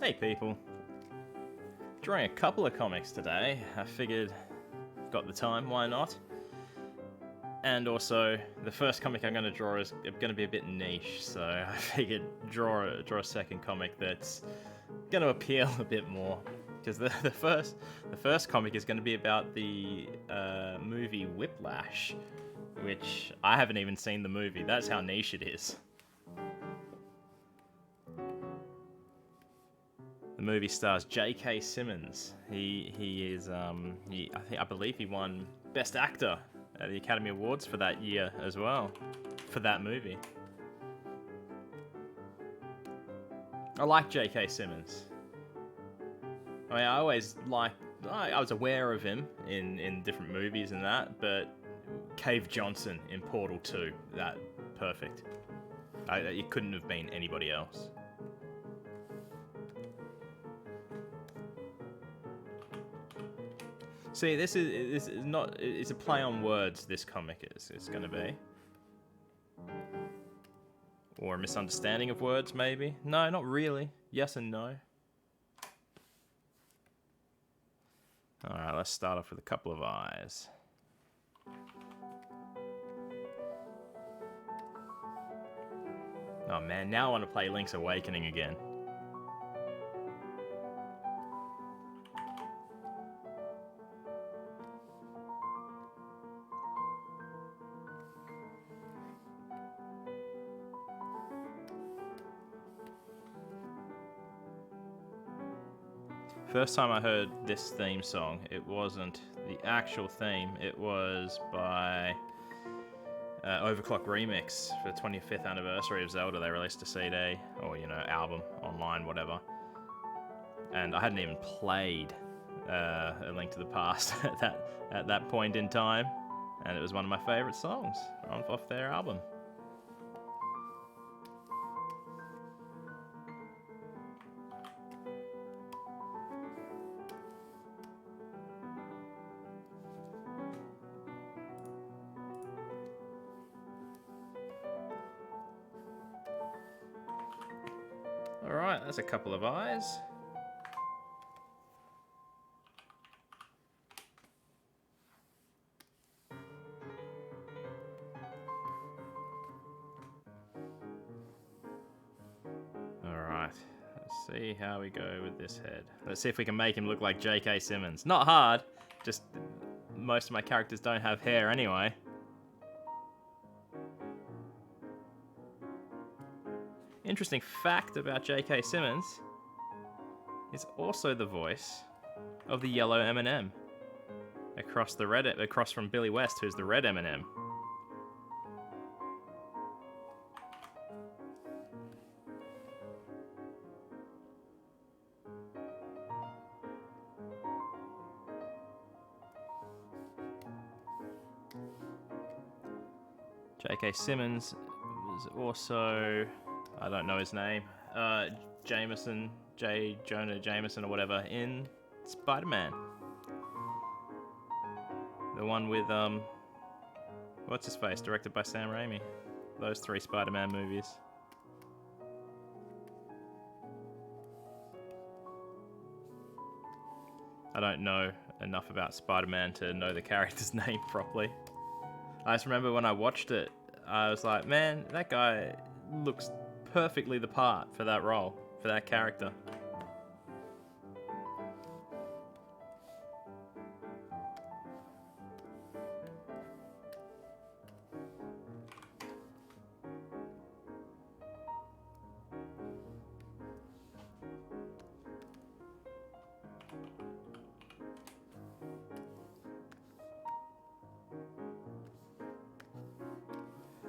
Hey people, drawing a couple of comics today. I figured I've got the time, why not? And also, the first comic I'm going to draw is going to be a bit niche, so I figured draw a second comic that's going to appeal a bit more. Because the first comic is going to be about the movie Whiplash, which I haven't even seen the movie. That's how niche it is. The movie stars J.K. Simmons. He is I believe he won Best Actor at the Academy Awards for that year as well, for that movie. I like J.K. Simmons. I mean, I was aware of him in different movies and that, but Cave Johnson in Portal 2, that perfect. It couldn't have been anybody else. See, this is not. It's a play on words. This comic is. It's going to be, or a misunderstanding of words, maybe. No, not really. Yes and no. All right, let's start off with a couple of eyes. Oh man, now I want to play Link's Awakening again. First time I heard this theme song, it wasn't the actual theme, it was by Overclock Remix for the 25th anniversary of Zelda. They released a CD, or album, online, whatever. And I hadn't even played A Link to the Past at that point in time, and it was one of my favourite songs off their album. Alright, that's a couple of eyes. Alright, let's see how we go with this head. Let's see if we can make him look like J.K. Simmons. Not hard, just most of my characters don't have hair anyway. Interesting fact about J.K. Simmons, he's also the voice of the yellow M&M across from Billy West, who's the red M&M. J.K. Simmons was also, I don't know his name, Jonah Jameson or whatever, in Spider-Man. The one with, what's his face, directed by Sam Raimi. Those 3 Spider-Man movies. I don't know enough about Spider-Man to know the character's name properly. I just remember when I watched it, I was like, man, that guy looks perfectly the part for that role, for that character.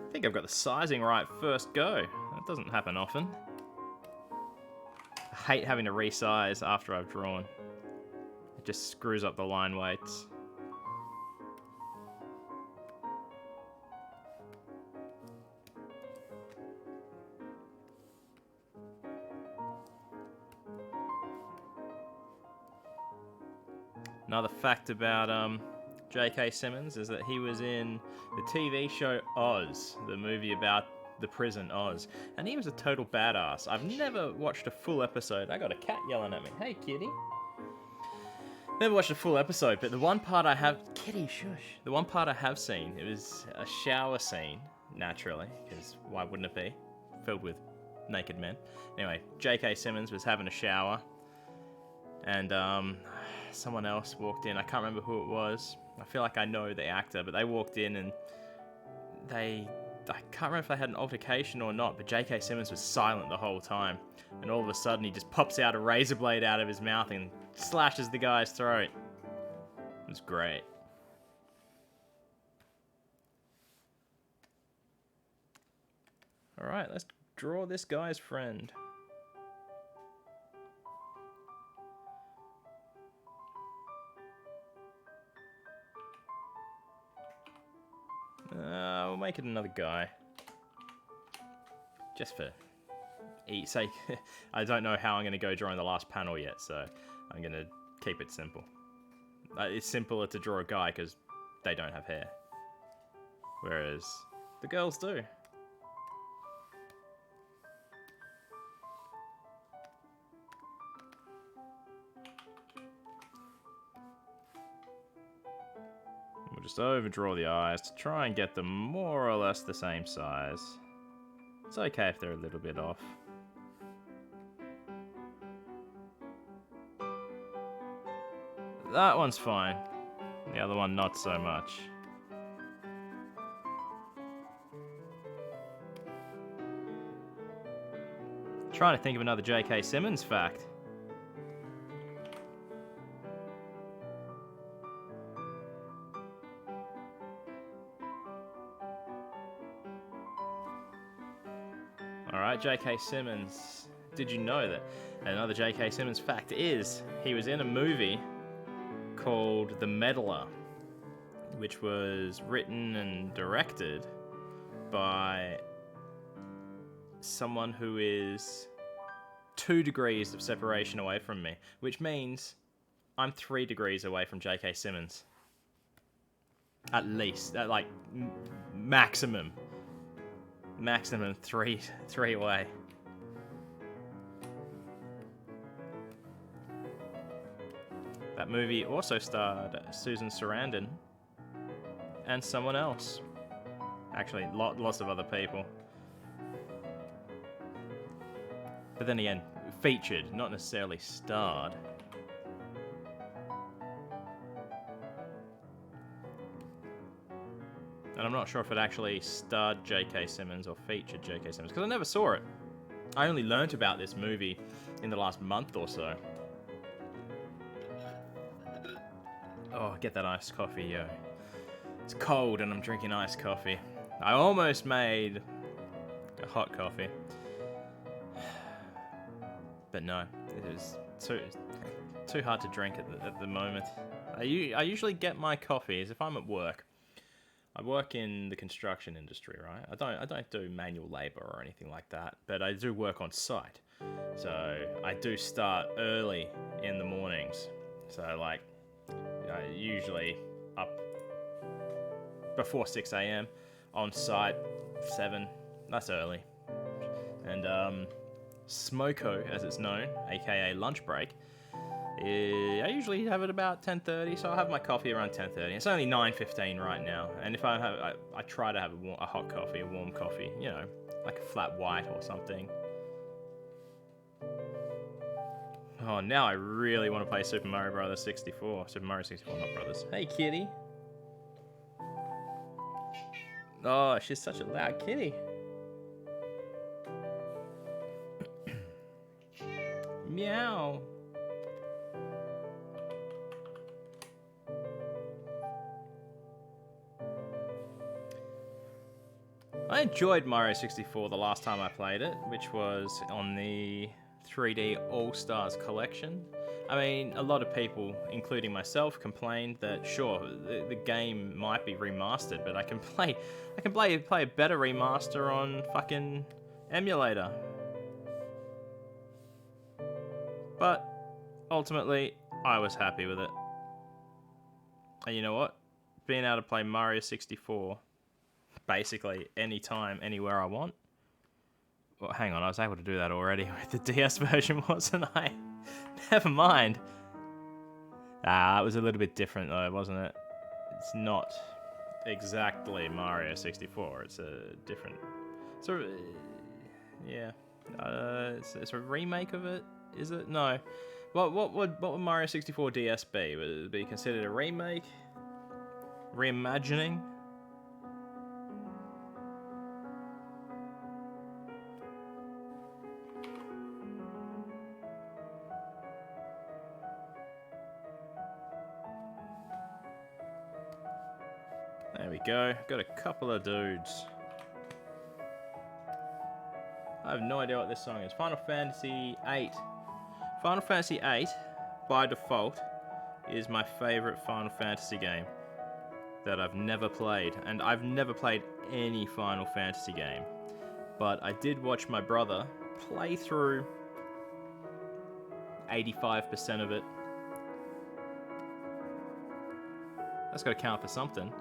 I think I've got the sizing right first go. That doesn't happen often. I hate having to resize after I've drawn. It just screws up the line weights. Another fact about J.K. Simmons is that he was in the TV show Oz, the movie about the prison Oz, and he was a total badass. I've never watched a full episode. I got a cat yelling at me. Hey, kitty. Never watched a full episode, but the one part I have... Kitty, shush. The one part I have seen, it was a shower scene, naturally, because why wouldn't it be? Filled with naked men. Anyway, J.K. Simmons was having a shower, and someone else walked in. I can't remember who it was. I feel like I know the actor, but they walked in and I can't remember if they had an altercation or not, but J.K. Simmons was silent the whole time. And all of a sudden he just pops out a razor blade out of his mouth and slashes the guy's throat. It was great. Alright, let's draw this guy's friend. We'll make it another guy. Just for ease sake. I don't know how I'm going to go drawing the last panel yet, so I'm going to keep it simple. It's simpler to draw a guy because they don't have hair. Whereas the girls do. We'll just overdraw the eyes to try and get them more or less the same size. It's okay if they're a little bit off. That one's fine. The other one not so much. Trying to think of another J.K. Simmons fact. Alright, J.K. Simmons. Did you know that another J.K. Simmons fact is he was in a movie called The Meddler, which was written and directed by someone who is 2 degrees of separation away from me, which means I'm 3 degrees away from J.K. Simmons. At least, like maximum. Maximum three away. That movie also starred Susan Sarandon and someone else. Actually, lots of other people. But then again, featured, not necessarily starred. And I'm not sure if it actually starred J.K. Simmons or featured J.K. Simmons, because I never saw it. I only learnt about this movie in the last month or so. Oh, get that iced coffee, yo. It's cold and I'm drinking iced coffee. I almost made a hot coffee. But no, it is too hard to drink at the moment. I usually get my coffees if I'm at work. I work in the construction industry, right? I don't do manual labor or anything like that, but I do work on site. So I do start early in the mornings. So like, usually up before 6 a.m. on site, 7. That's early. And Smoko, as it's known, aka lunch break, I usually have it about 10:30, so I'll have my coffee around 10:30. It's only 9:15 right now, and if I try to have a hot coffee, a warm coffee, you know, like a flat white or something. Oh, now I really want to play Super Mario Brothers 64. Super Mario 64, not Brothers. Hey, kitty. Oh, she's such a loud kitty. Meow. I enjoyed Mario 64 the last time I played it, which was on the 3D All-Stars collection. I mean, a lot of people, including myself, complained that sure, the game might be remastered, but I can play a better remaster on fucking emulator. But ultimately, I was happy with it. And you know what? Being able to play Mario 64 basically anytime, anywhere I want, Well, hang on, I was able to do that already with the DS version, wasn't I? Never mind. It was a little bit different though, wasn't it? It's not exactly Mario 64. It's a different... So, yeah. It's a remake of it, is it? No. What would Mario 64 DS be? Would it be considered a remake? Reimagining? There we go. Got a couple of dudes. I have no idea what this song is. Final Fantasy VIII. Final Fantasy VIII, by default, is my favorite Final Fantasy game that I've never played. And I've never played any Final Fantasy game. But I did watch my brother play through 85% of it. That's got to count for something.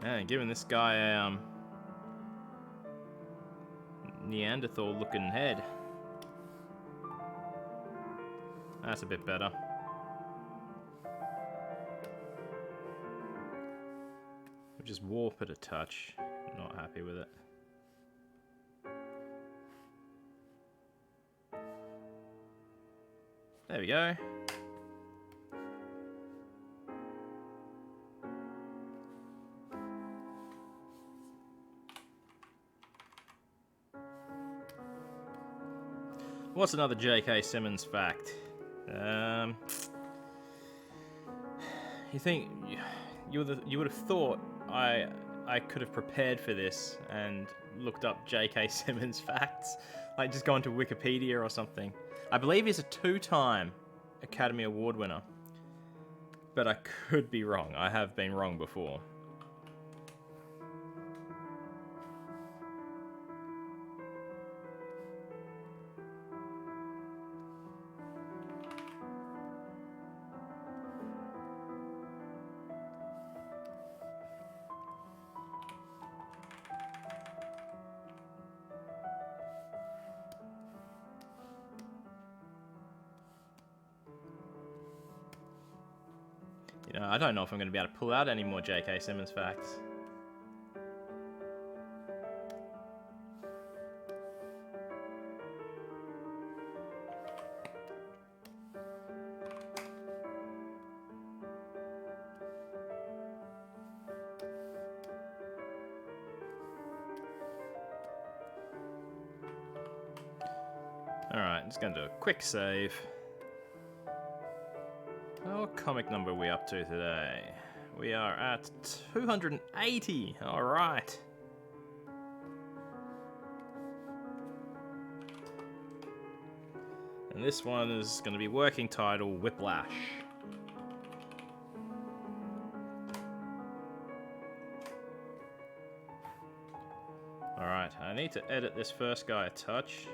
Man, giving this guy a Neanderthal-looking head. That's a bit better. We'll just warp it a touch. Not happy with it. There we go. What's another J.K. Simmons fact? You think you would have thought I could have prepared for this and looked up J.K. Simmons facts, like just gone to Wikipedia or something. I believe he's a 2-time Academy Award winner, but I could be wrong. I have been wrong before. You know, I don't know if I'm going to be able to pull out any more J.K. Simmons facts. Alright, just going to do a quick save. What comic number are we up to today? We are at 280. Alright. And this one is going to be working title Whiplash. Alright, I need to edit this first guy a touch.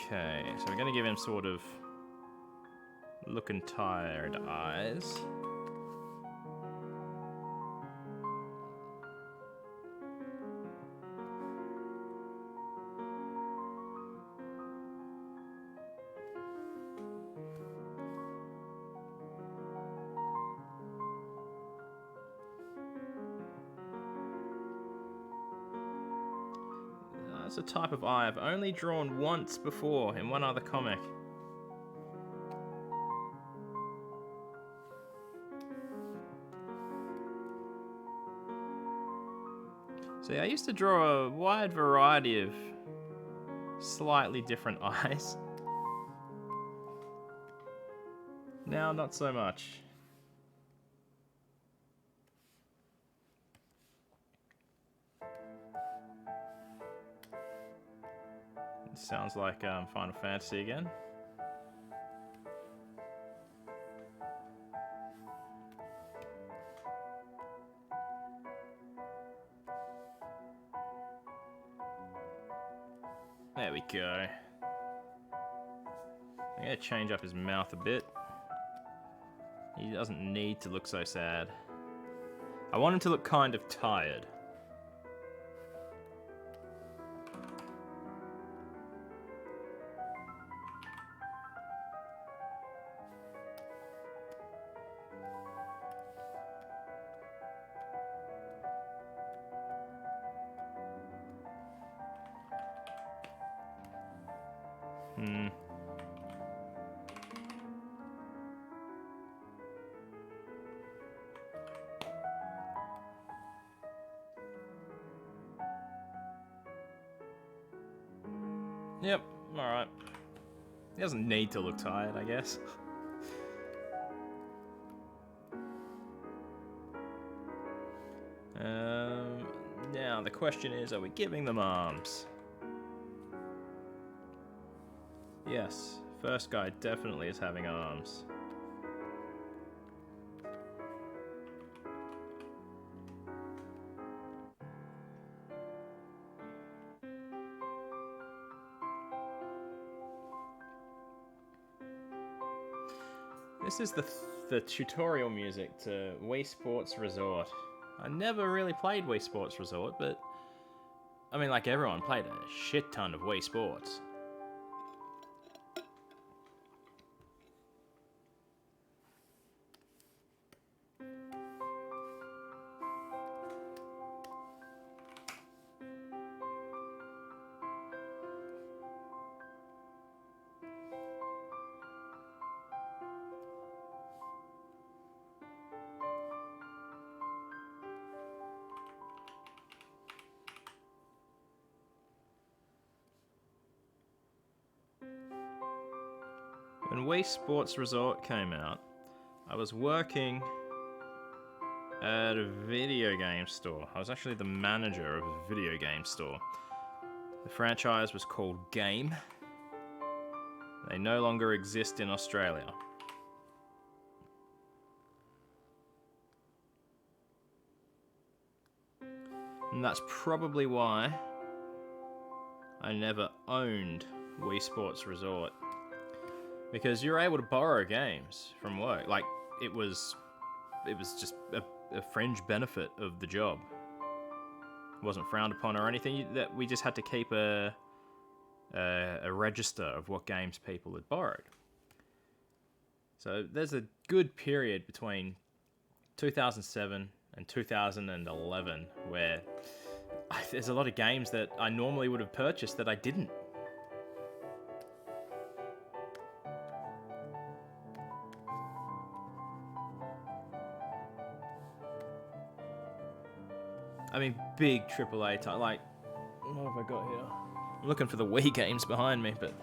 Okay, so we're going to give him sort of looking tired eyes. That's a type of eye I've only drawn once before in one other comic. See, I used to draw a wide variety of slightly different eyes. Now, not so much. It sounds like Final Fantasy again. There we go. I'm gonna change up his mouth a bit. He doesn't need to look so sad. I want him to look kind of tired. Yep, alright. He doesn't need to look tired, I guess. Now the question is, are we giving them arms? Yes, first guy definitely is having arms. This is the tutorial music to Wii Sports Resort. I never really played Wii Sports Resort, but I mean, like everyone played a shit ton of Wii Sports. When Wii Sports Resort came out, I was working at a video game store. I was actually the manager of a video game store. The franchise was called Game. They no longer exist in Australia. And that's probably why I never owned Wii Sports Resort. Because you're able to borrow games from work. Like, it was just a fringe benefit of the job. It wasn't frowned upon or anything. That we just had to keep a register of what games people had borrowed. So there's a good period between 2007 and 2011 where there's a lot of games that I normally would have purchased that I didn't. I mean, big AAA type. Like, what have I got here? I'm looking for the Wii games behind me, but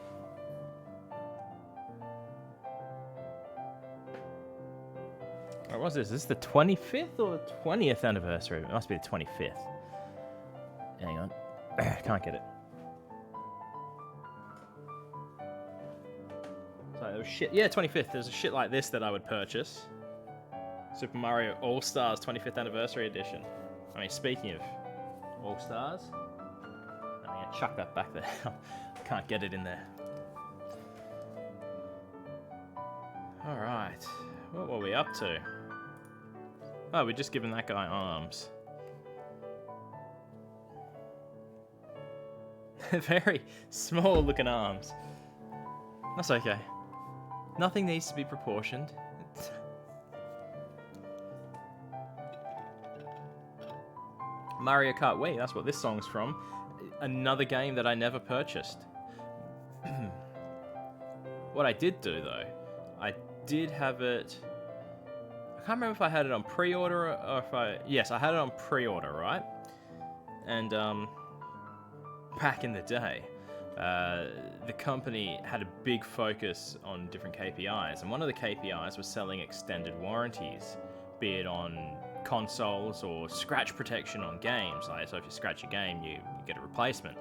what was this? Is this the 25th or 20th anniversary? It must be the 25th. Hang on, can't get it. Sorry, there was shit. Yeah, 25th. There's a shit like this that I would purchase. Super Mario All Stars 25th Anniversary Edition. I mean, speaking of All Stars, I'm gonna chuck that back there. I can't get it in there. Alright, what were we up to? Oh, we're just giving that guy arms. Very small looking arms. That's okay. Nothing needs to be proportioned. Mario Kart Wii, that's what this song's from. Another game that I never purchased. What I did do, though, I did have it... I can't remember if I had it on pre-order or if I... Yes, I had it on pre-order, right? And, back in the day, the company had a big focus on different KPIs, and one of the KPIs was selling extended warranties, be it on consoles or scratch protection on games. Like, so if you scratch a game, you get a replacement.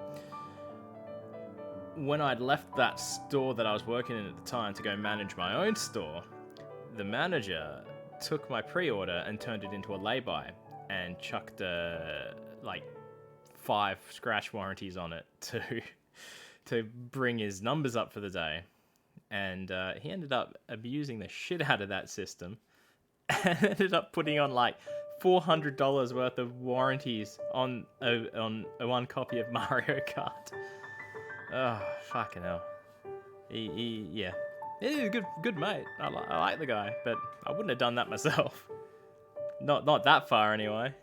When I'd left that store that I was working in at the time to go manage my own store, the manager took my pre-order and turned it into a lay-by and chucked like 5 scratch warranties on it to bring his numbers up for the day. And he ended up abusing the shit out of that system and ended up putting on like $400 worth of warranties on one copy of Mario Kart. Oh, fucking hell. Yeah. He's a good mate. I like the guy, but I wouldn't have done that myself. Not that far, anyway.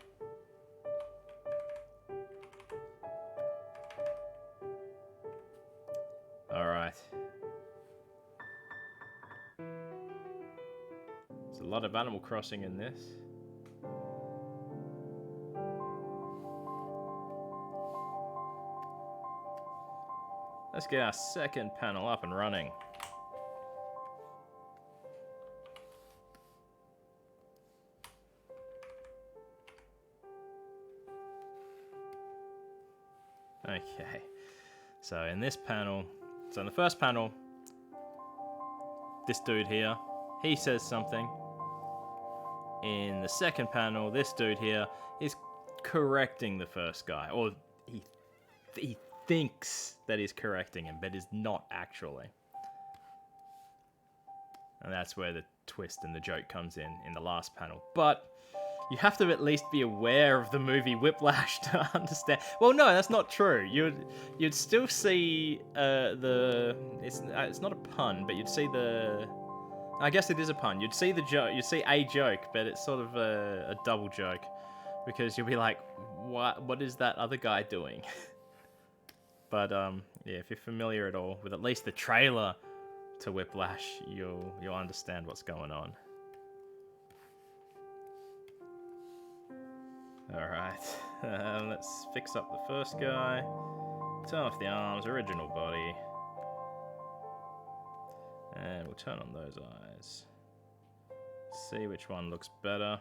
Alright. There's a lot of Animal Crossing in this. Let's get our second panel up and running. Okay, so in this panel, so in the first panel, this dude here, he says something. In the second panel, this dude here is correcting the first guy, or he thinks that he's correcting him, but is not actually. And that's where the twist and the joke comes in the last panel. But you have to at least be aware of the movie Whiplash to understand. Well, no, that's not true. You'd still see it's not a pun, but you'd see the. I guess it is a pun. You'd see the joke. You'd see a joke, but it's sort of a double joke, because you'll be like, what is that other guy doing? But yeah, if you're familiar at all with at least the trailer to Whiplash, you'll understand what's going on. Alright, let's fix up the first guy, turn off the arms, original body, and we'll turn on those eyes. See which one looks better.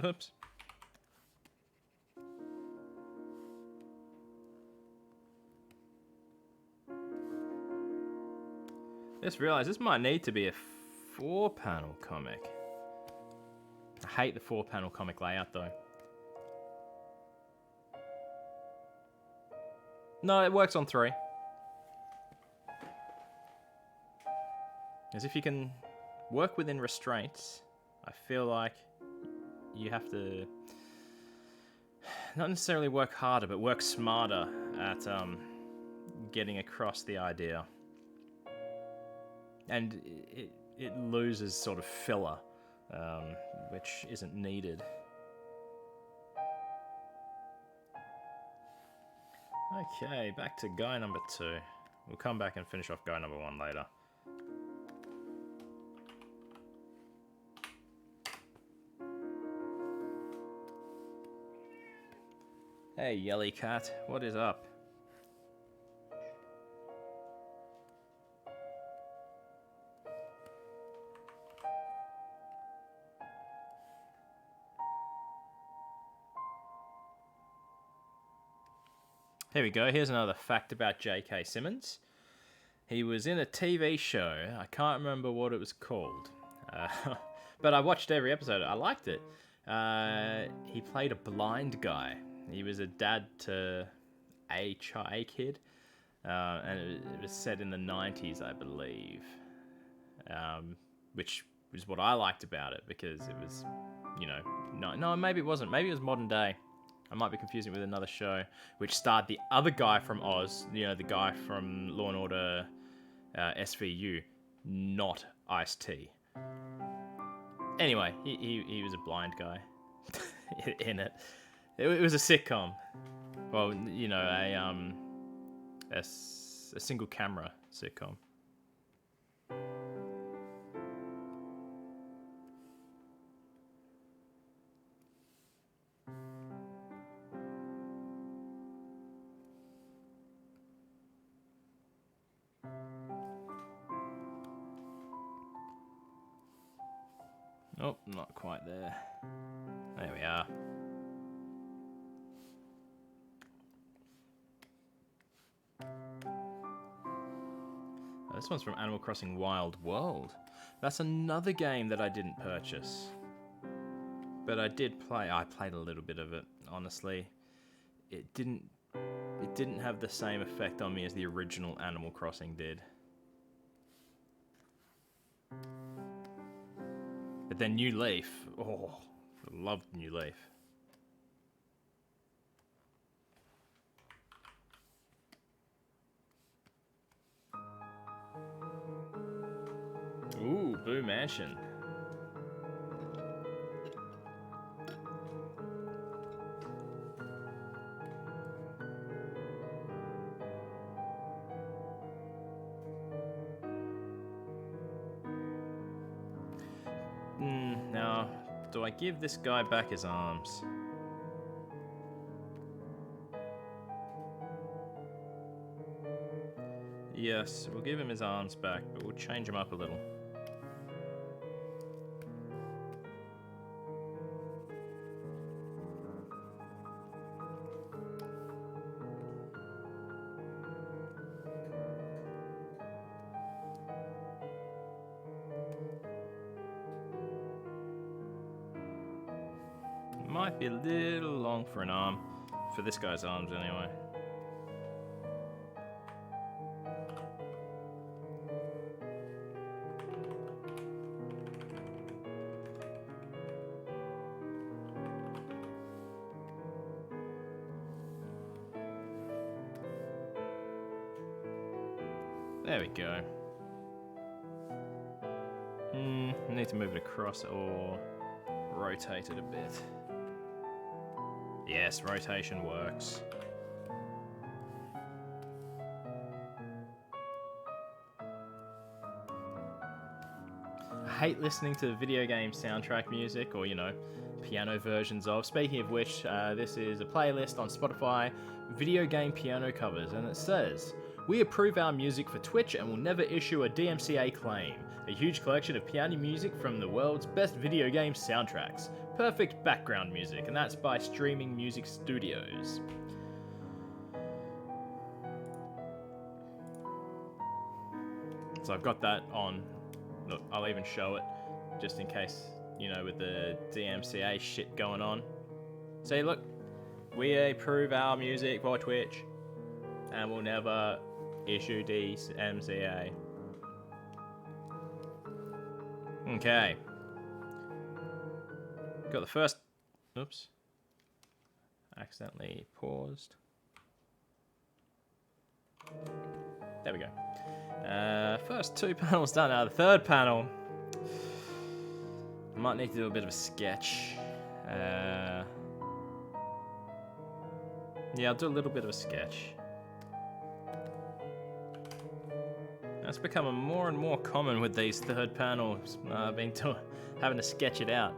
Oops. Just realized this might need to be a 4-panel comic. I hate the 4-panel comic layout though. No, it works on 3. As if you can work within restraints, I feel like you have to not necessarily work harder, but work smarter at getting across the idea. And it loses sort of filler, which isn't needed. Okay, back to guy number 2. We'll come back and finish off guy number 1 later. Hey, Yelly Cat, what is up? Here we go, here's another fact about J.K. Simmons. He was in a TV show, I can't remember what it was called, but I watched every episode, I liked it. He played a blind guy. He was a dad to a kid, and it was set in the 90s, I believe, which was what I liked about it, because it was, you know, no, maybe it wasn't, maybe it was modern day. I might be confusing it with another show, which starred the other guy from Oz, you know, the guy from Law & Order SVU, not Ice-T. Anyway, he was a blind guy in it. It was a sitcom. Well, you know, a single camera sitcom. Oh, not quite there. There we are. This one's from Animal Crossing Wild World. That's another game that I didn't purchase. But I did play. I played a little bit of it, honestly. It didn't have the same effect on me as the original Animal Crossing did. But then New Leaf. Oh, I loved New Leaf. Ooh, Boo Mansion. Now, do I give this guy back his arms? Yes, we'll give him his arms back, but we'll change him up a little. Might be a little long for an arm, for this guy's arms anyway. There we go. Need to move it across or rotate it a bit. Yes, rotation works. I hate listening to video game soundtrack music or, you know, piano versions of. Speaking of which, this is a playlist on Spotify, video game piano covers, and it says, "We approve our music for Twitch and will never issue a DMCA claim. A huge collection of piano music from the world's best video game soundtracks. Perfect background music," and that's by Streaming Music Studios. So I've got that on. Look, I'll even show it, just in case, you know, with the DMCA shit going on. See, look, we approve our music for Twitch, and we'll never issue DMCA. Okay. Got the first... Oops. Accidentally paused. There we go. First two panels done. Now the third panel. I might need to do a bit of a sketch. Yeah, I'll do a little bit of a sketch. That's becoming more and more common with these third panels. Having to sketch it out.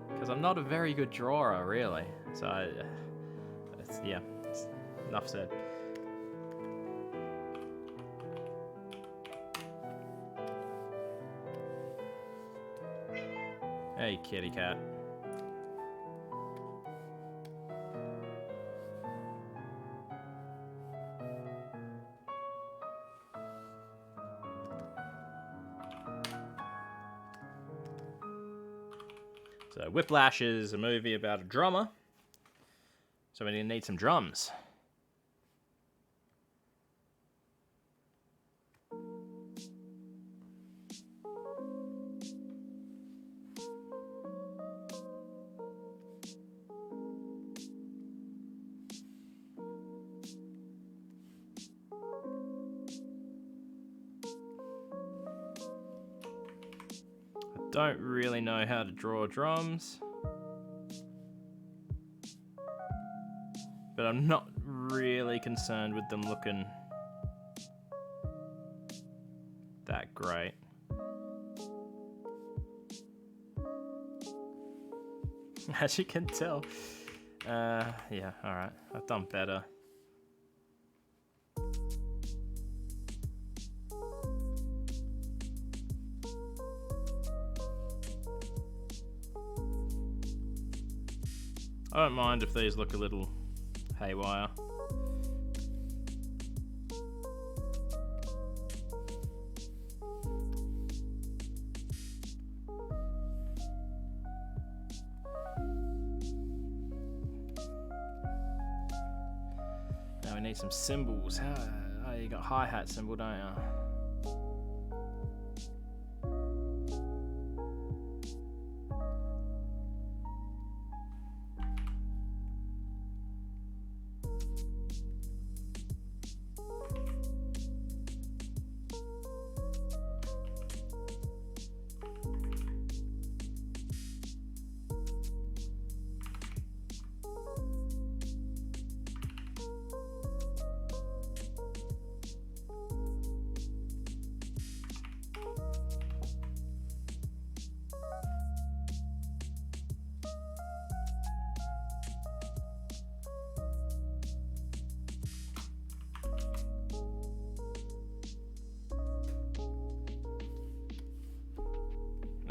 Because I'm not a very good drawer, really. So, yeah, enough said. Hey, kitty cat. So Whiplash is a movie about a drummer. So we need some drums. Don't really know how to draw drums, but I'm not really concerned with them looking that great. As you can tell, yeah, alright, I've done better. I don't mind if these look a little haywire. we need some cymbals. Oh, you got hi-hat cymbal, don't you?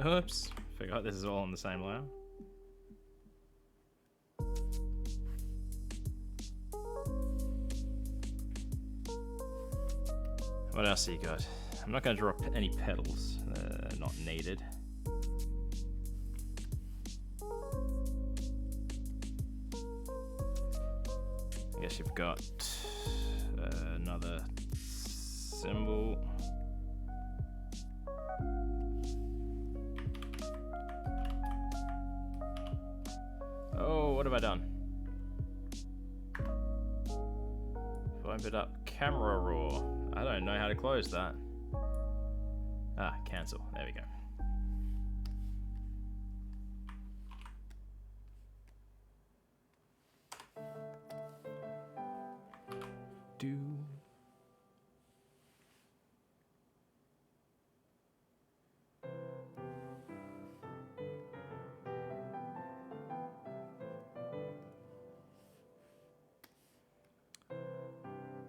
Oops, forgot this is all on the same layer. What else have you got? I'm not going to draw any petals, not needed. I guess you've got another symbol. Oh, what have I done? Open up camera raw. I don't know how to close that. Ah, cancel. There we go. Do.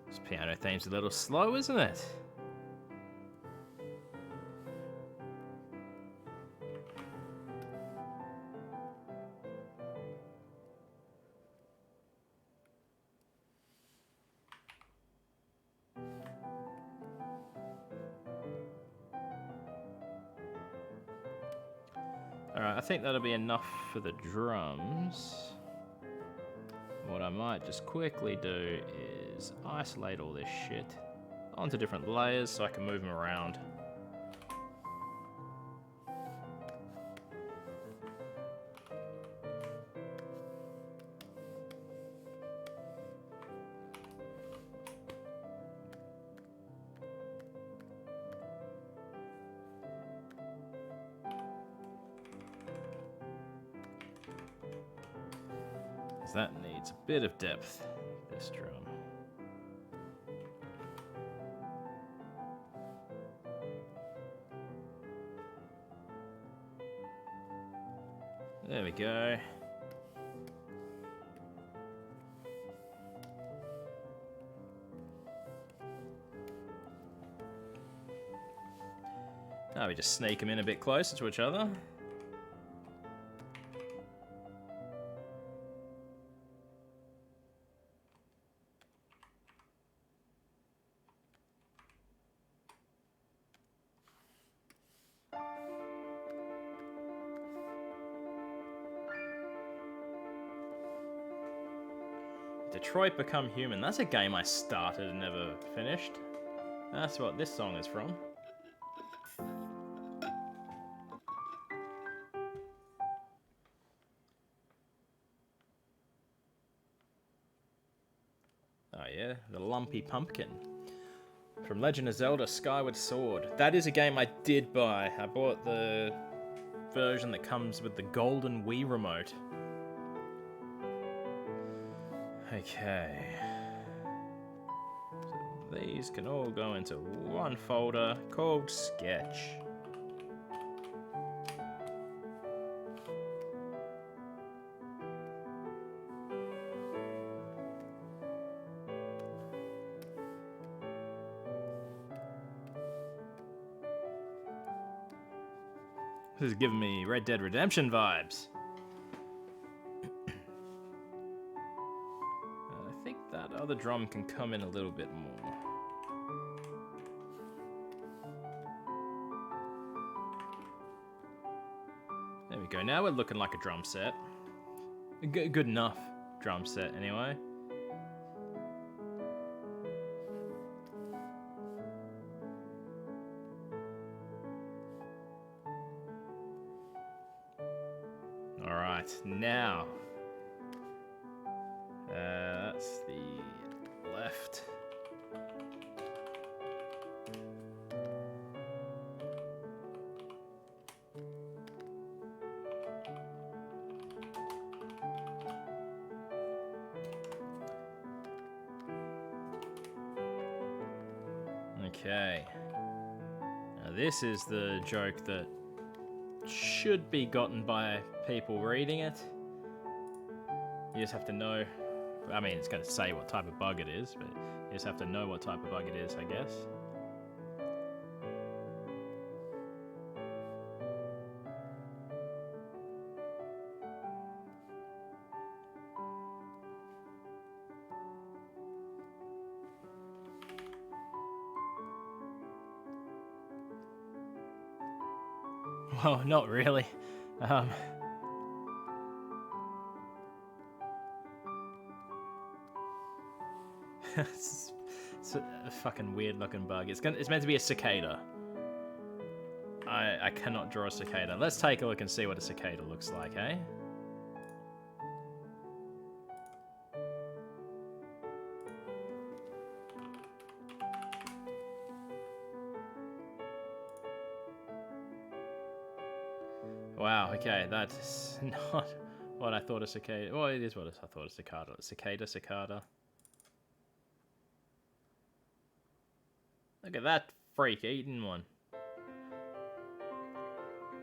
This piano theme's a little slow, isn't it? Alright, I think that'll be enough for the drums. What I might just quickly do is isolate all this shit onto different layers so I can move them around. That needs a bit of depth, this drum. There we go. Now we just sneak them in a bit closer to each other. Detroit Become Human. That's a game I started and never finished. That's what this song is from. Oh yeah, the Lumpy Pumpkin. From Legend of Zelda Skyward Sword. That is a game I did buy. I bought the version that comes with the golden Wii remote. Okay. So these can all go into one folder called Sketch. This is giving me Red Dead Redemption vibes. I think that other drum can come in a little bit more. There we go. Now we're looking like a drum set. Good enough drum set, anyway. Now. That's the left. Okay. Now this is the joke that should be gotten by people reading it. You just have to know. I mean, it's going to say what type of bug it is, but you just have to know what type of bug it is, I guess. Well, not really. It's a fucking weird looking bug. It's meant to be a cicada. I cannot draw a cicada. Let's take a look and see what a cicada looks like, eh? Wow, okay, that's not what I thought a cicada... Well, it is what I thought a cicada. Cicada. Look at that freak eating one.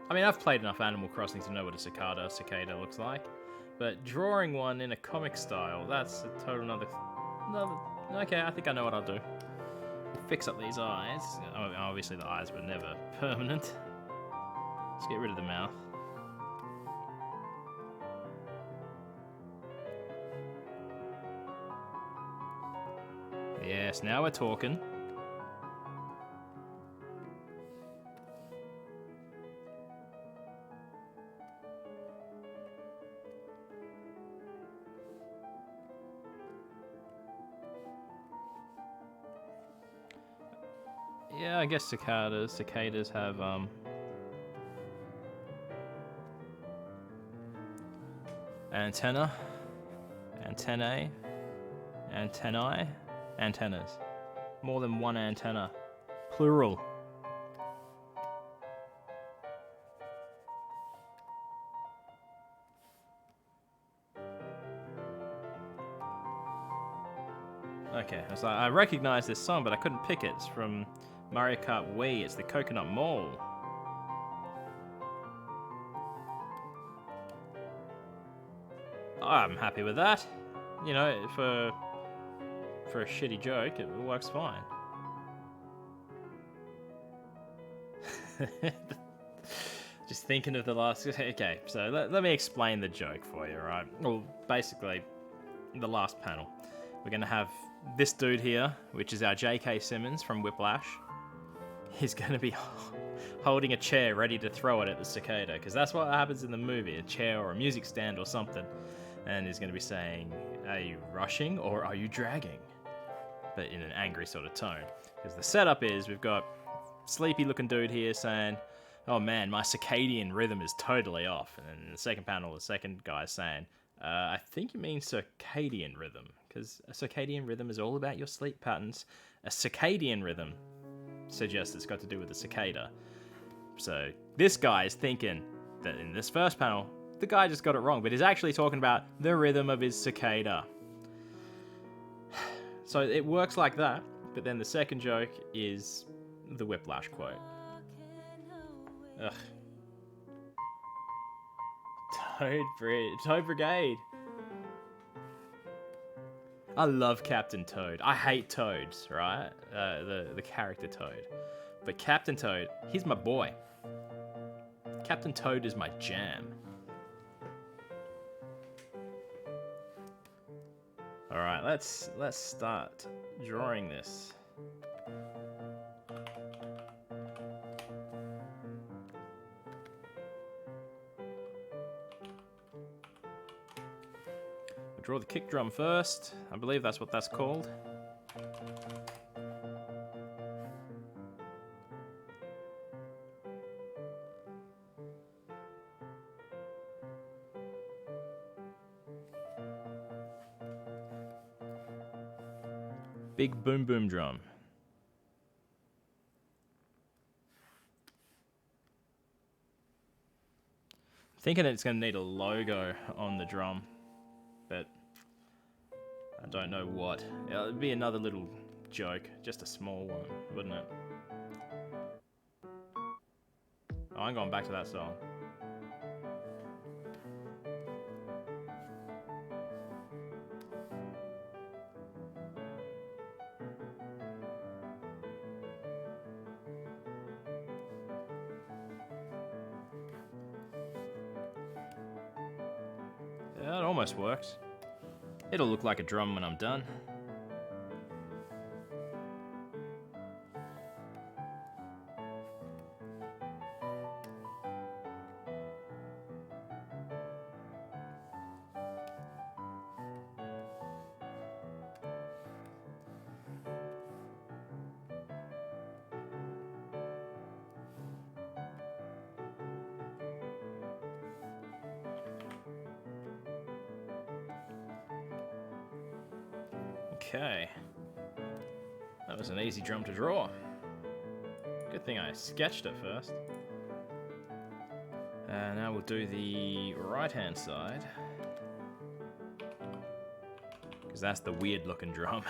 I mean, I've played enough Animal Crossing to know what a cicada looks like. But drawing one in a comic style, that's a total another... Okay, I think I know what I'll do. We'll fix up these eyes. Obviously the eyes were never permanent. Let's get rid of the mouth. Yes, now we're talking. Yeah, I guess cicadas have antennae, antennae, antennas. More than one antenna. Plural. Okay, I was like, I recognize this song, but I couldn't pick it. It's from Mario Kart Wii. It's the Coconut Mall. I'm happy with that. You know, for a shitty joke, it works fine. Just thinking of the last... Okay, so let me explain the joke for you, right? Well, basically, the last panel. We're going to have this dude here, which is our J.K. Simmons from Whiplash. He's going to be holding a chair ready to throw it at the cicada, because that's what happens in the movie, a chair or a music stand or something. And he's going to be saying, are you rushing or are you dragging? But in an angry sort of tone. Because the setup is, we've got sleepy looking dude here saying, oh man, my circadian rhythm is totally off. And then in the second panel, the second guy's saying, I think you mean circadian rhythm. Because a circadian rhythm is all about your sleep patterns. A circadian rhythm suggests it's got to do with the cicada. So this guy is thinking that in this first panel, the guy just got it wrong, but he's actually talking about the rhythm of his cicada. So it works like that, but then the second joke is the Whiplash quote. Ugh. Toad Brigade. I love Captain Toad. I hate Toads, right? The character Toad. But Captain Toad, he's my boy. Captain Toad is my jam. Alright, let's start drawing this. We'll draw the kick drum first. I believe that's what that's called. Big boom boom drum. Thinking it's going to need a logo on the drum, but I don't know what. It'd be another little joke, just a small one, wouldn't it? Oh, I'm going back to that song. Yeah, it almost works. It'll look like a drum when I'm done. Okay. That was an easy drum to draw. Good thing I sketched it first. Now we'll do the right-hand side. Because that's the weird-looking drum.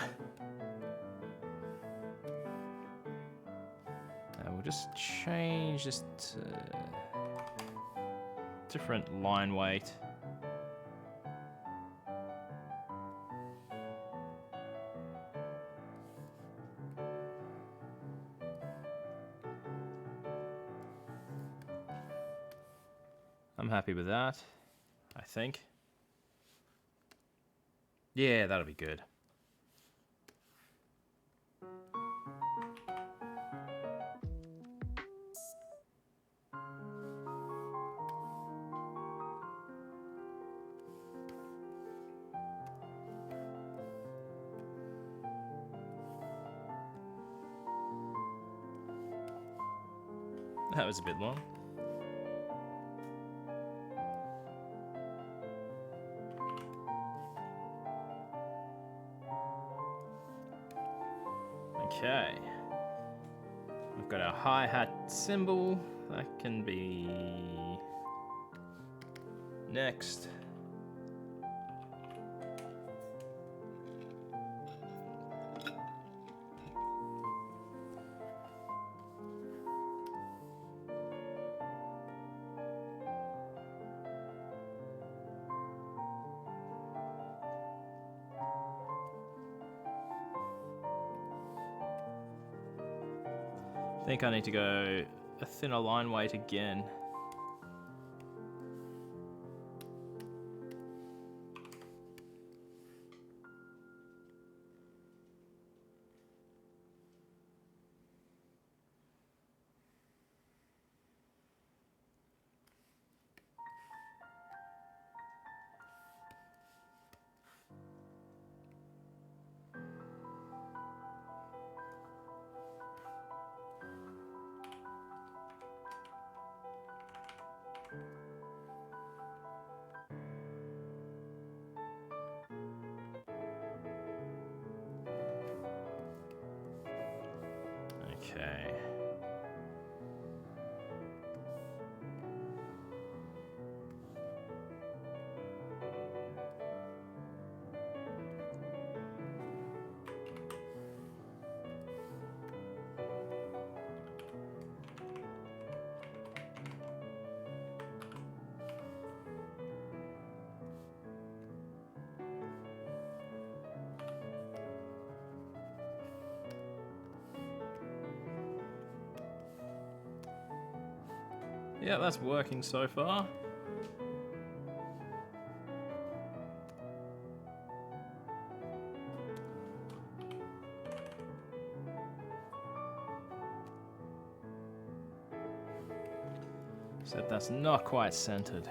We'll just change this to different line weight. I'm happy with that, I think. Yeah, that'll be good. That was a bit long. Okay. We've got our hi-hat cymbal. That can be next. I think I need to go a thinner line weight again. Okay. Yeah, that's working so far. Except that's not quite centered.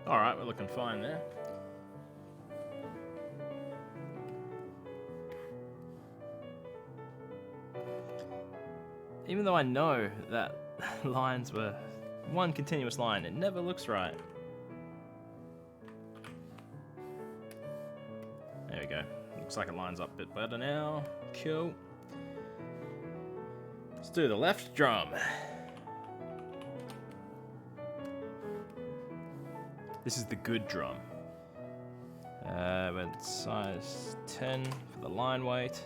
Alright, we're looking fine there. Even though I know that lines were one continuous line, it never looks right. There we go. Looks like it lines up a bit better now. Cool. Let's do the left drum. This is the good drum. With size 10 for the line weight.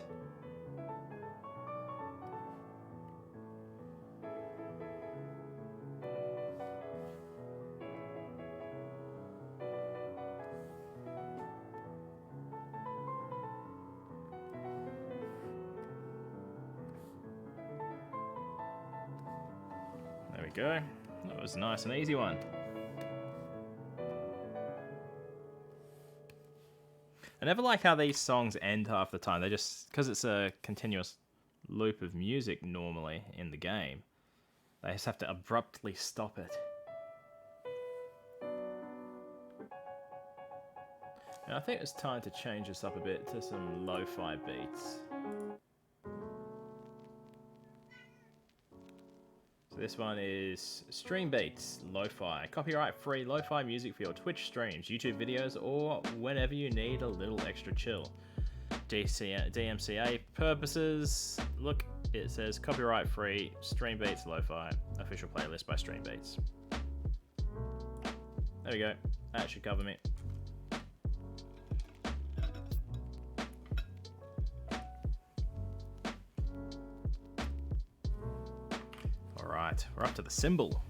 There we go. That was a nice and easy one. I never like how these songs end half the time. They just, because it's a continuous loop of music normally in the game, they just have to abruptly stop it. And I think it's time to change this up a bit to some lo-fi beats. So this one is Stream Beats, Lo-Fi. Copyright-free lo-fi music for your Twitch streams, YouTube videos, or whenever you need a little extra chill. DMCA purposes, look, it says copyright-free Stream Beats, Lo-Fi, official playlist by Stream Beats. There we go, that should cover me. Alright, we're up to the cymbal.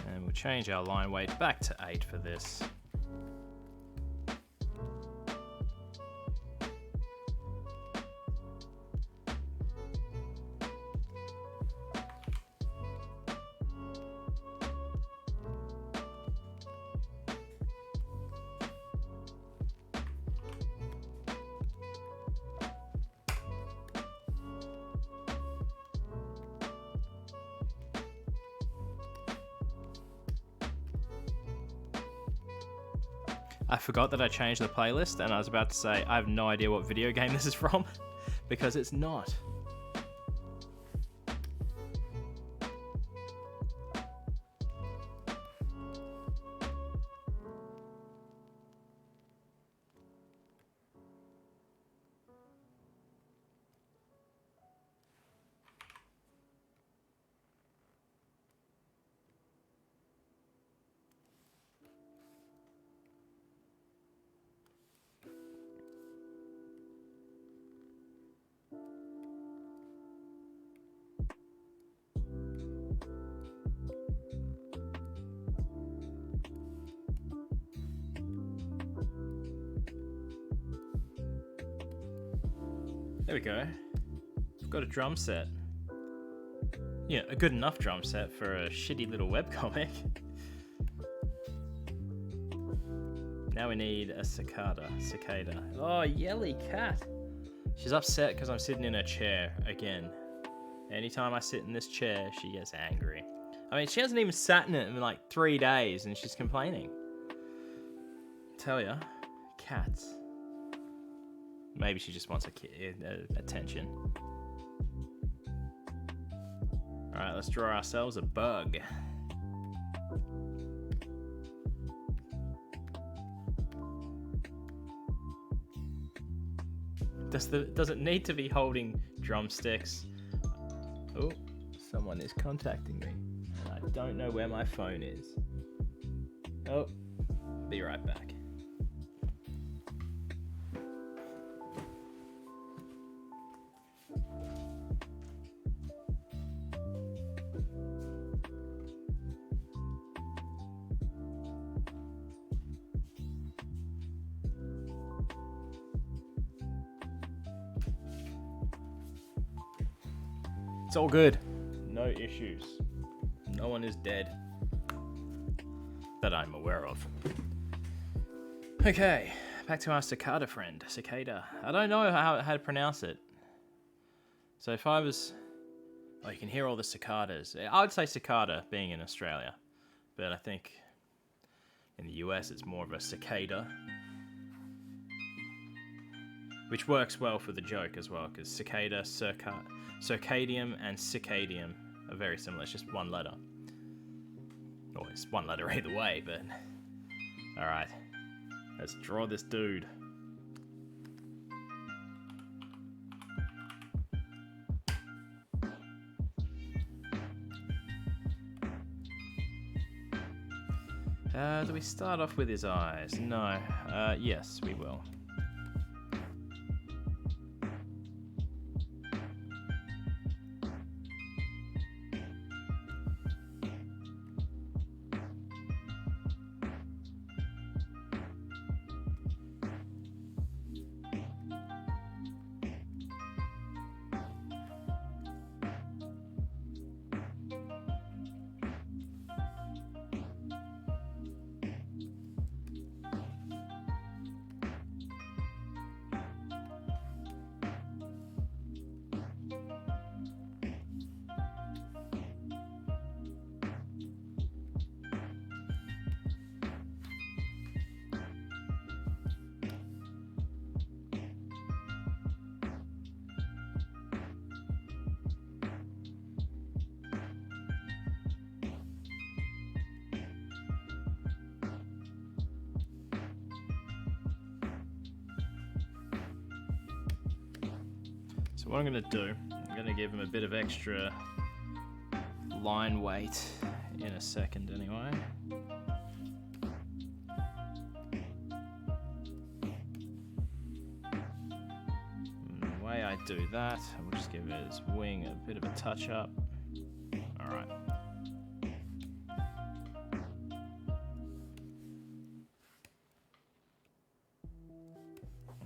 And we'll change our line weight back to 8 for this. I forgot that I changed the playlist, and I was about to say I have no idea what video game this is from, because it's not. There we go. I've got a drum set. Yeah, a good enough drum set for a shitty little webcomic. Now we need a cicada. Oh, Yelly cat. She's upset because I'm sitting in a chair again. Anytime I sit in this chair, she gets angry. I mean, she hasn't even sat in it in like 3 days and she's complaining. Tell ya, cats. Maybe she just wants attention. Alright, let's draw ourselves a bug. Does it need to be holding drumsticks? Oh, someone is contacting me. And I don't know where my phone is. Oh, be right back. It's all good. No issues. No one is dead. That I'm aware of. Okay, back to our cicada friend, cicada. I don't know how to pronounce it. So if I was... Oh, you can hear all the cicadas. I would say cicada, being in Australia. But I think in the US it's more of a cicada. Which works well for the joke as well, because cicada, circadium, and cicadium are very similar. It's just one letter. Or it's one letter either way, but... Alright. Let's draw this dude. Do we start off with his eyes? No. Yes, we will. So what I'm going to do, I'm going to give him a bit of extra line weight in a second anyway. And the way I do that, I will just give his wing a bit of a touch up. Alright.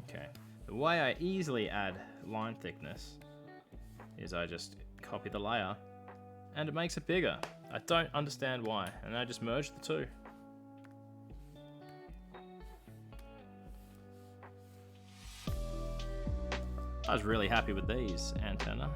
Okay. The way I easily add line thickness is I just copy the layer and it makes it bigger. I don't understand why, and I just merge the two. I was really happy with these antenna.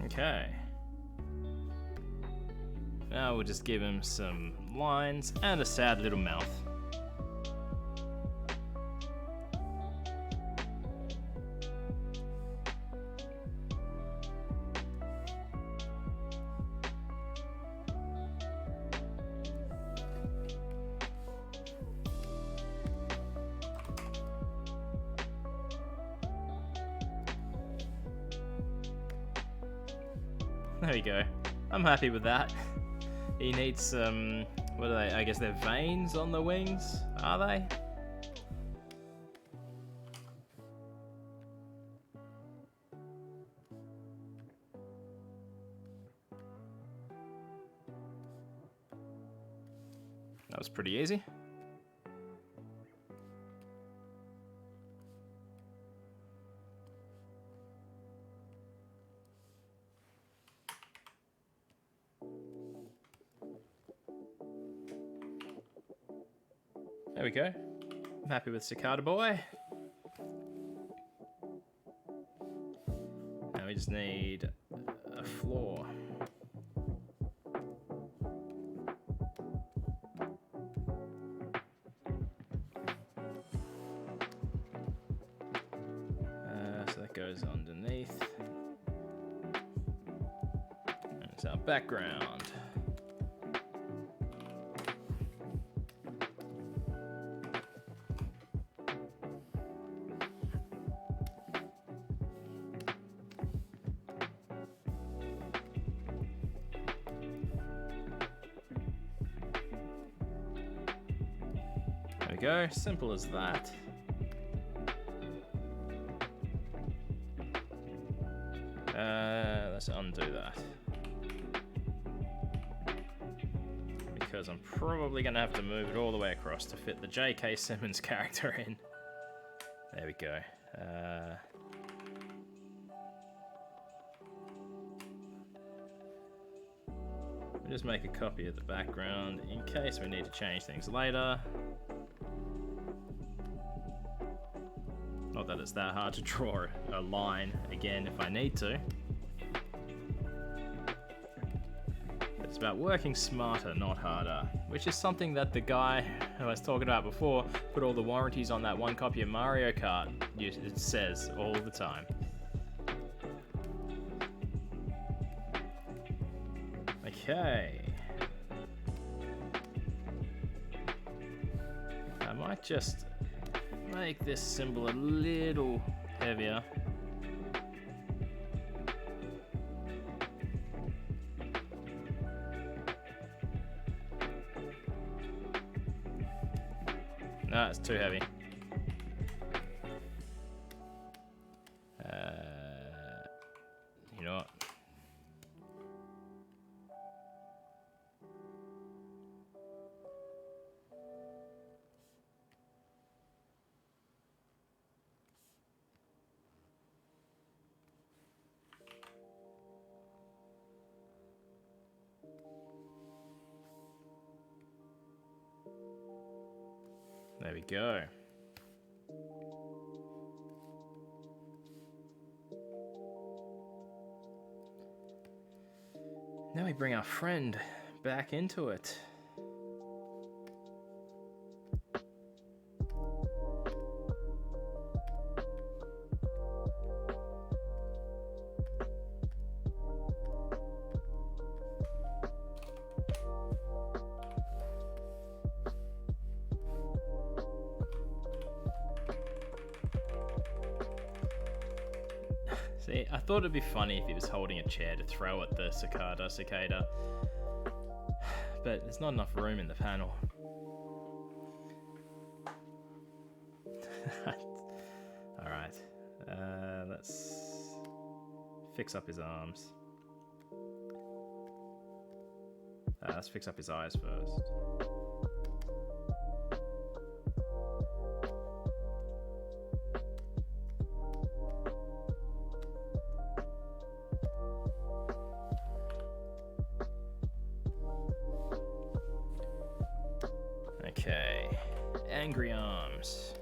Okay. Now we'll just give him some lines and a sad little mouth. There we go. I'm happy with that. He needs some... what are they? I guess they're veins on the wings, are they? That was pretty easy. There we go. I'm happy with Cicada Boy. Now we just need a floor. So that goes underneath. And it's our background. we go, simple as that. Let's undo that. Because I'm probably going to have to move it all the way across to fit the J.K. Simmons character in. There we go. We'll just make a copy of the background in case we need to change things later. Not that it's that hard to draw a line again if I need to. It's about working smarter, not harder, which is something that the guy who I was talking about before put all the warranties on that one copy of Mario Kart. It says all the time. Okay. I might just make this symbol a little heavier. No, it's too heavy. You know what? There we go. Now we bring our friend back into it. See, I thought it'd be funny if he was holding a chair to throw at the cicada, but there's not enough room in the panel. Alright, let's fix up his arms. Let's fix up his eyes first. Okay, angry arms.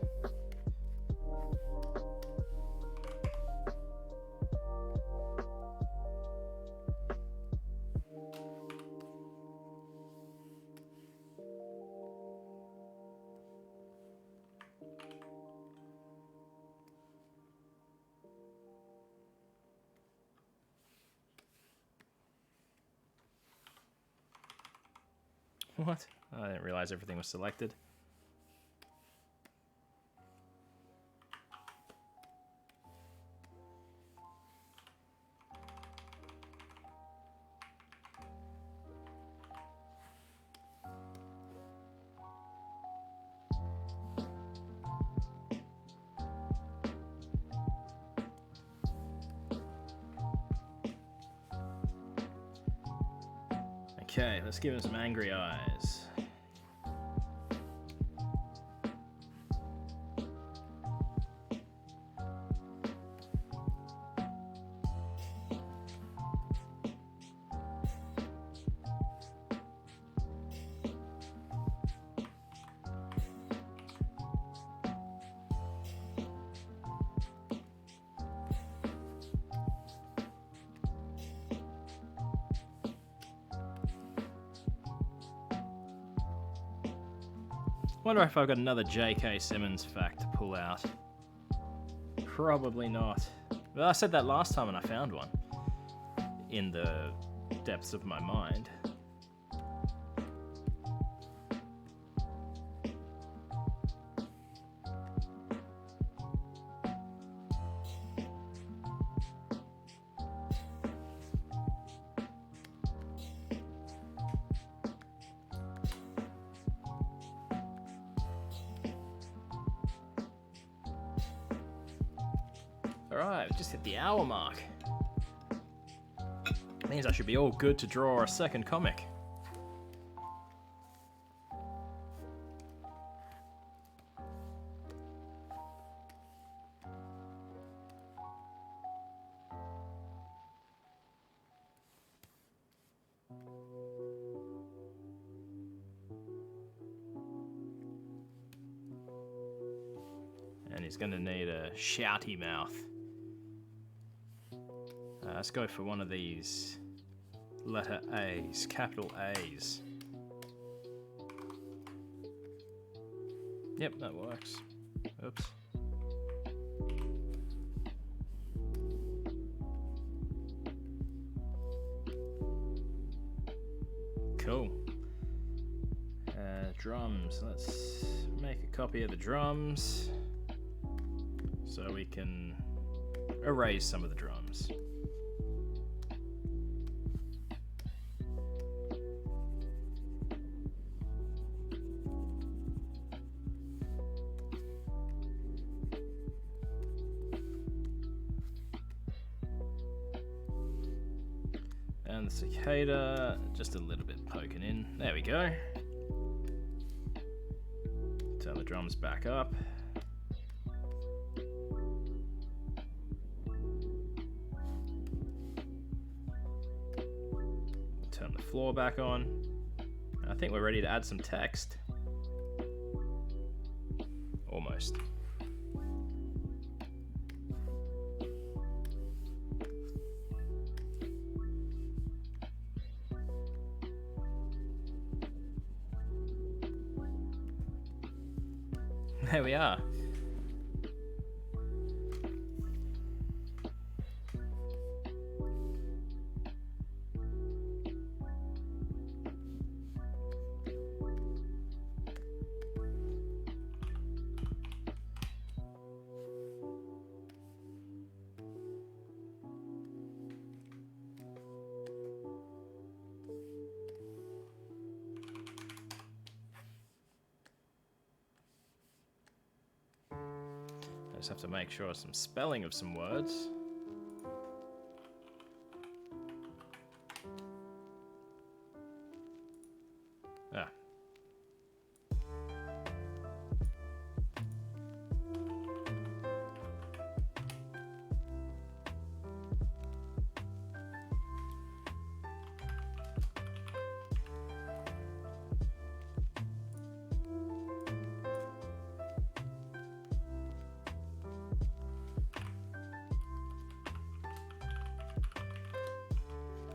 What? I didn't realize everything was selected. Okay, let's give him some angry eyes. Wonder if I've got another J.K. Simmons fact to pull out. Probably not. Well, I said that last time and I found one. In the depths of my mind. Alright, we just hit the hour mark. Means I should be all good to draw a second comic. And he's gonna need a shouty mouth. Let's go for one of these letter A's, capital A's. Yep, that works. Oops. Cool. Drums. Let's make a copy of the drums so we can erase some of the drums. And the cicada, just a little bit poking in. There we go. Turn the drums back up. Turn the floor back on. I think we're ready to add some text. Almost. There we are. Just have to make sure some spelling of some words. Ah.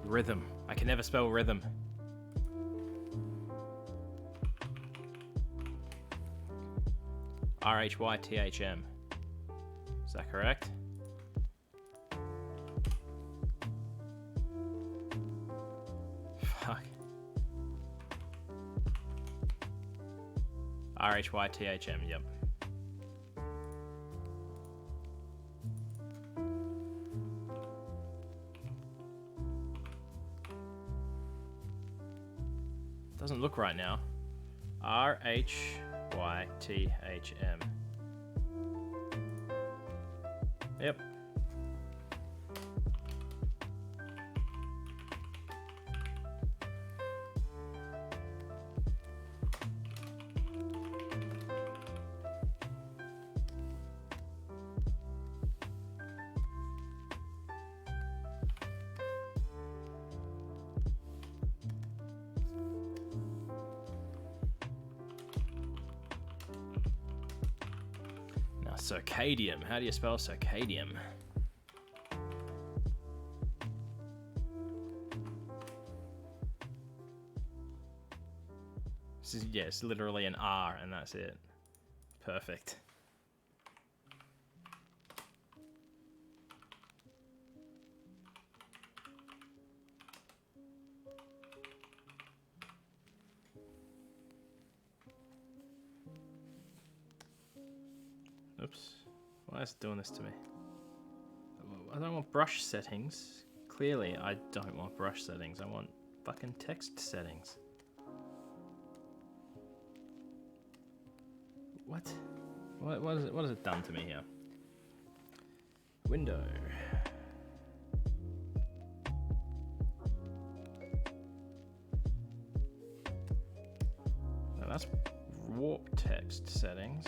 Rhythm. I can never spell rhythm. R-H-Y-T-H-M. Is that correct? Fuck. R-H-Y-T-H-M, yep. Doesn't look right now. R-H-Y-T-H-M. Yep. Circadium. How do you spell circadium? This is, yeah, it's literally an R and that's it. Perfect. Oops. Why is it doing this to me? I don't want brush settings. Clearly, I don't want brush settings. I want fucking text settings. What? What has it done to me here? Window. Now that's warp text settings.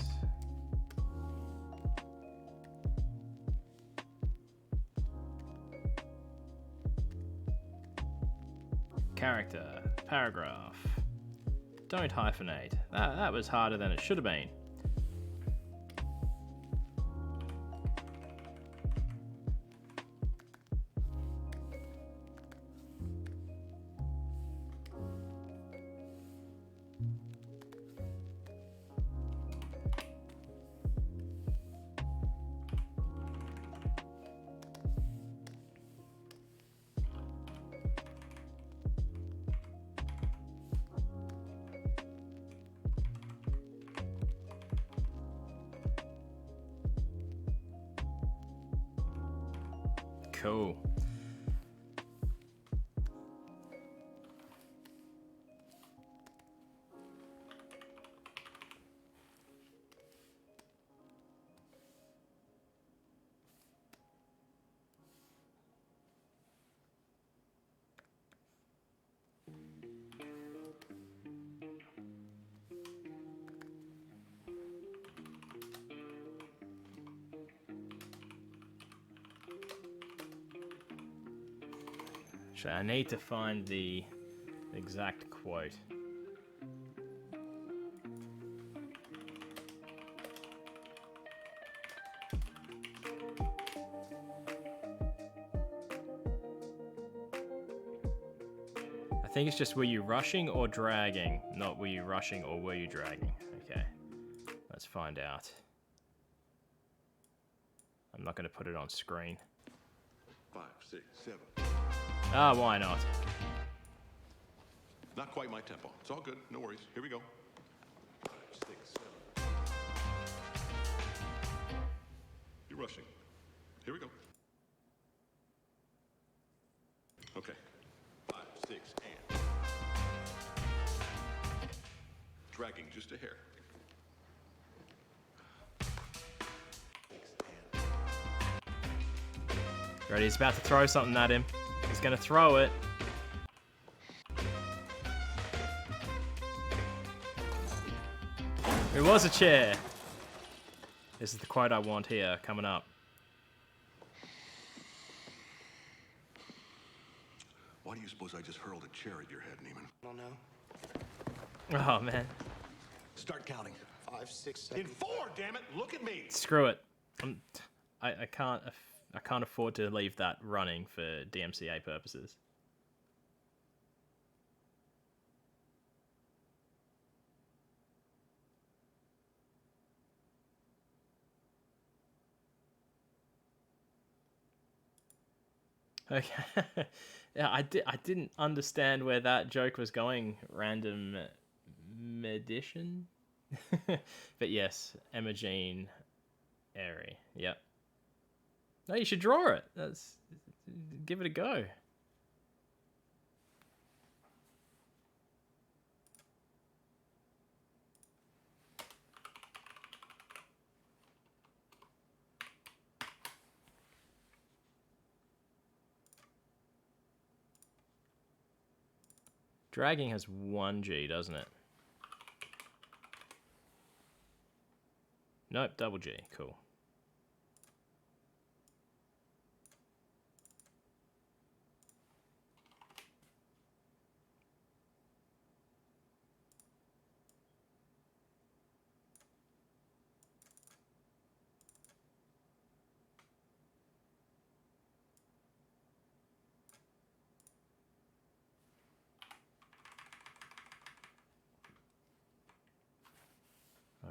Character, paragraph. Don't hyphenate. That was harder than it should have been. Cool. Actually, I need to find the exact quote. I think it's just, were you rushing or dragging? Not were you rushing or were you dragging? Okay, let's find out. I'm not going to put it on screen. 5, 6, 7. Ah, why not? Not quite my tempo. It's all good. No worries. Here we go. 5, 6, 7. You're rushing. Here we go. Okay. 5, 6, and. Dragging just a hair. 6, and. Ready? He's about to throw something at him. He's gonna throw it. It was a chair. This is the quote I want here, coming up. Why do you suppose I just hurled a chair at your head, Neiman? I don't know. Oh man. Start counting. 5, 6, 7. In 4, damn it! Look at me! Screw it. I can't afford to leave that running for DMCA purposes. Okay. Yeah, I didn't understand where that joke was going. Random medition. But yes, Emma-Jean Airy. Yep. No, you should draw it. Give it a go. Dragging has 1G, doesn't it? Nope, double G. Cool.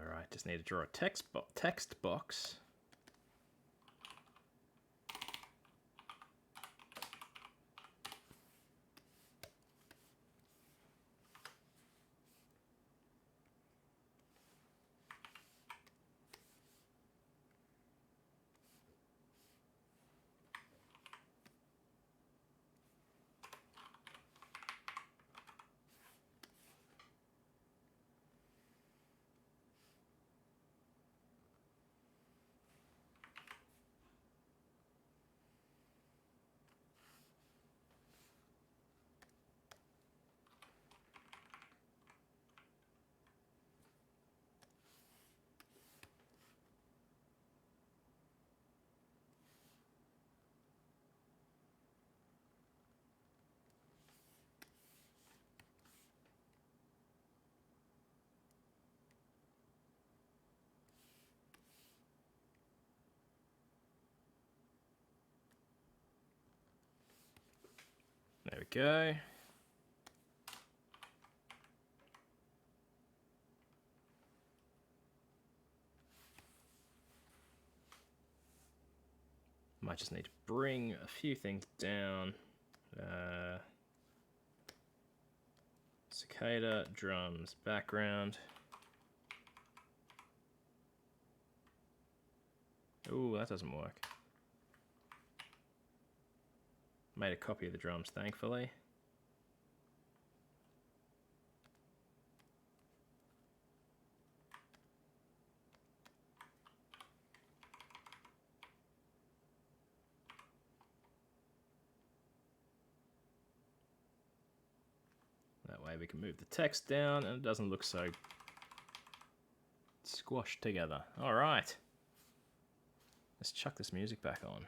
Alright, just need to draw a text box. go. Might just need to bring a few things down. Cicada, drums, background. Ooh, that doesn't work. Made a copy of the drums, thankfully. That way we can move the text down and it doesn't look so squashed together. All right. Let's chuck this music back on.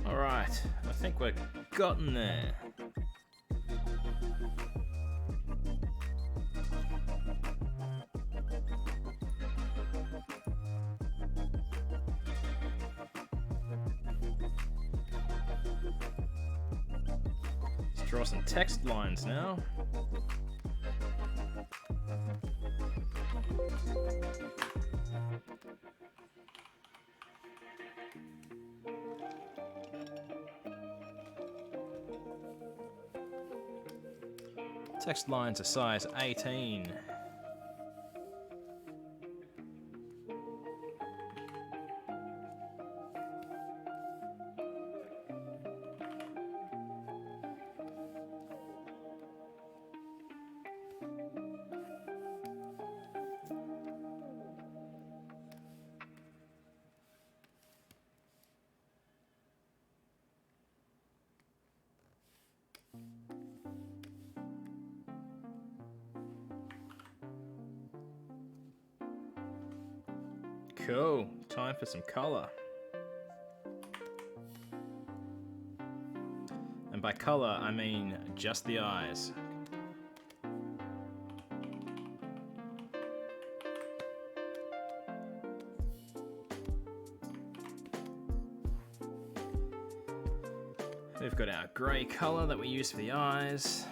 All right, I think we're gotten there. Let's draw some text lines now. Text lines are size 18. Cool, time for some color. And by color, I mean just the eyes. We've got our grey color that we use for the eyes.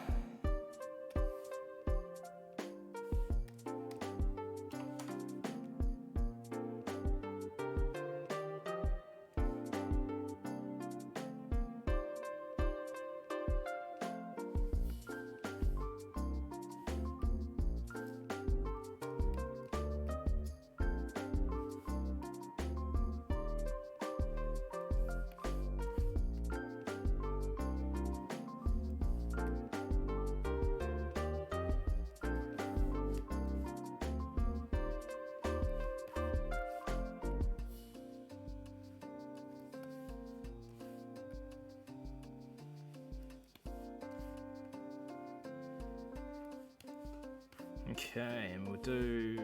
Okay, and we'll do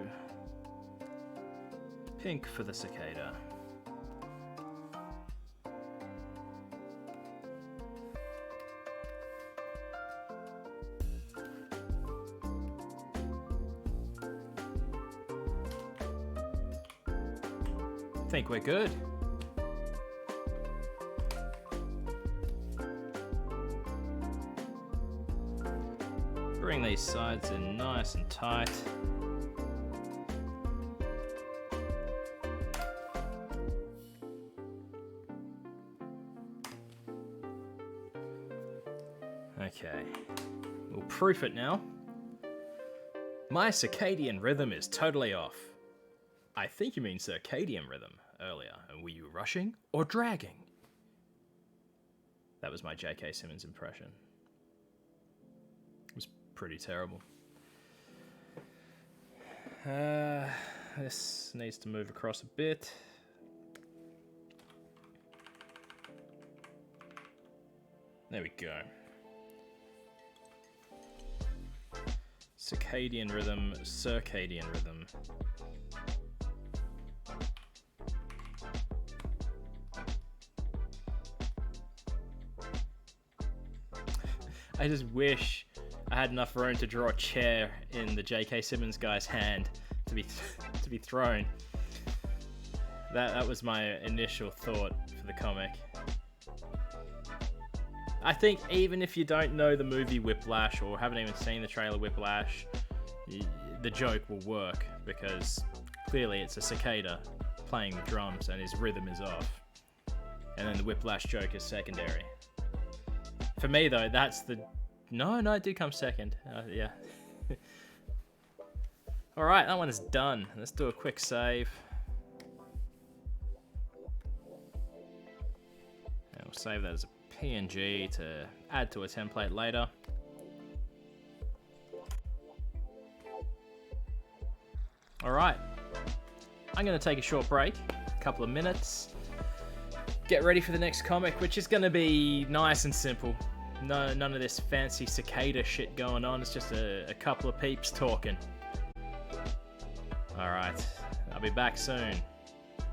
pink for the cicada. Think we're good. Bring these sides in nice and tight. Okay, we'll proof it now. My circadian rhythm is totally off. I think you mean circadian rhythm earlier. And were you rushing or dragging? That was my J.K. Simmons impression. It was pretty terrible. This needs to move across a bit. There we go. Circadian rhythm, circadian rhythm. I just wish I had enough room to draw a chair in the J.K. Simmons guy's hand to be thrown. That was my initial thought for the comic. I think even if you don't know the movie Whiplash or haven't even seen the trailer Whiplash, the joke will work because clearly it's a cicada playing the drums and his rhythm is off. And then the Whiplash joke is secondary. For me though, that's the... No, it did come second. Yeah. Alright, that one is done. Let's do a quick save. And we'll save that as a PNG to add to a template later. Alright. I'm going to take a short break, a couple of minutes. Get ready for the next comic, which is going to be nice and simple. No, none of this fancy cicada shit going on. It's just a couple of peeps talking. Alright, I'll be back soon.